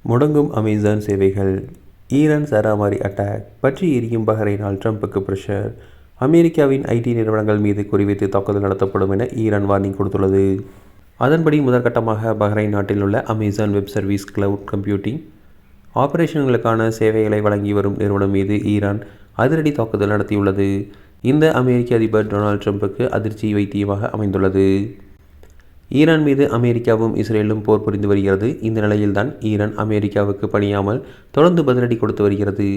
முடங்கும் Amazon சேவைகள். Iran சராமாரி attack பற்றி எரியும் பஹ்ரைனால் ட்ரம்புக்கு பிரஷர். அமெரிக்காவின் ஐடி நிறுவனங்கள் மீது குறிவைத்து தாக்குதல் நடத்தப்படும் என ஈரான் வார்னிங் கொடுத்துள்ளது. அதன்படி முதற்கட்டமாக பஹ்ரைன் நாட்டில் உள்ள Amazon web service cloud computing ஆபரேஷன்களுக்கான சேவைகளை வழங்கி வரும் நிறுவனம் மீது ஈரான் அதிரடி தாக்குதல் நடத்தியுள்ளது. இந்த அமெரிக்க அதிபர் டொனால்ட் ட்ரம்புக்கு அதிர்ச்சி வைத்தியமாக அமைந்துள்ளது. ஈரான் மீது அமெரிக்காவும் இஸ்ரேலும் போர் புரிந்து வருகிறது. இந்த நிலையில்தான் ஈரான் அமெரிக்காவுக்கு பணியாமல் தொடர்ந்து பதிலடி கொடுத்து வருகிறது.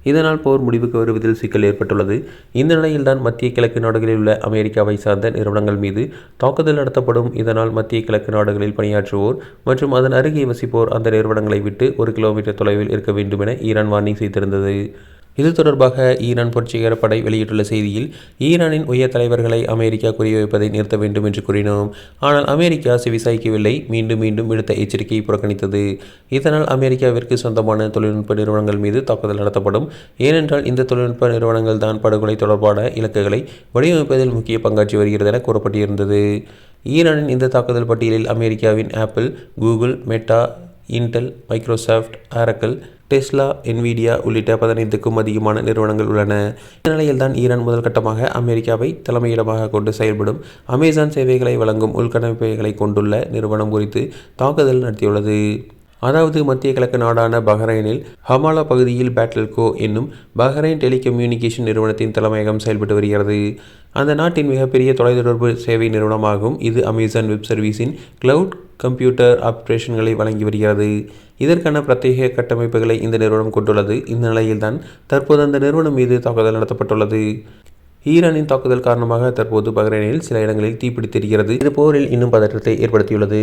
இதனால் போர் முடிவுக்கு வருவதில் சிக்கல் ஏற்பட்டுள்ளது. இந்த நிலையில்தான் மத்திய கிழக்கு நாடுகளில் உள்ள அமெரிக்காவை சார்ந்த நிறுவனங்கள் மீது தாக்குதல் நடத்தப்படும். இதனால் மத்திய கிழக்கு நாடுகளில் பணியாற்றுவோர் மற்றும் அதன் அருகே வசிப்போர் அந்த நிறுவனங்களை விட்டு 1 கிலோமீட்டர் தொலைவில் இருக்க வேண்டும் என ஈரான் வார்னிங் செய்திருந்தது. இது தொடர்பாக ஈரான் புரட்சிகர படை வெளியிட்டுள்ள செய்தியில், ஈரானின் உயர் தலைவர்களை அமெரிக்கா குறிவைப்பதை நிறுத்த வேண்டும் என்று கூறினோம். ஆனால் அமெரிக்கா செவிசாய்க்கவில்லை. மீண்டும் மீண்டும் விடுத்த எச்சரிக்கையை புறக்கணித்தது. இதனால் அமெரிக்காவிற்கு சொந்தமான தொழில்நுட்ப நிறுவனங்கள் மீது தாக்குதல் நடத்தப்படும். ஏனென்றால் இந்த தொழில்நுட்ப நிறுவனங்கள் தான் படுகொலை தொடர்பான இலக்குகளை வடிவமைப்பதில் முக்கிய பங்காற்றி வருகிறது என கூறப்பட்டிருந்தது. ஈரானின் இந்த தாக்குதல் பட்டியலில் அமெரிக்காவின் apple, Google, meta, Intel, Microsoft, Oracle, Tesla, Nvidia உள்ளிட்ட 15க்கும் அதிகமான நிறுவனங்கள் உள்ளன. இந்த நிலையில்தான் ஈரான் முதல் கட்டமாக அமெரிக்காவை தலைமையிடமாக கொண்டு செயல்படும் அமேசான் சேவைகளை வழங்கும் உள்கட்டமைப்புகளை கொண்டுள்ள நிறுவனம் குறித்து தாக்குதல் நடத்தியுள்ளது. அதாவது மத்திய கிழக்கு நாடான பஹ்ரைனில் ஹமாலா பகுதியில் பேட்டில்கோ என்னும் பஹ்ரைன் டெலிகம்யூனிகேஷன் நிறுவனத்தின் தலைமையகம் செயல்பட்டு வருகிறது. அந்த நாட்டின் மிகப்பெரிய தொலைத்தொடர்பு சேவை நிறுவனமாகும். இது அமேசான் வெப் சர்வீஸின் கிளவுட் கம்ப்யூட்டர் ஆப்ரேஷன்களை வழங்கி வருகிறது. இதற்கான பிரத்யேக கட்டமைப்புகளை இந்த நிறுவனம் கொண்டுள்ளது. இந்த நிலையில்தான் தற்போது அந்த நிறுவனம் மீது தாக்குதல் நடத்தப்பட்டுள்ளது. ஈரானின் தாக்குதல் காரணமாக தற்போது பஹ்ரைனில் சில இடங்களில் தீப்பிடித்திருக்கிறது. இது போரில் இன்னும் பதற்றத்தை ஏற்படுத்தியுள்ளது.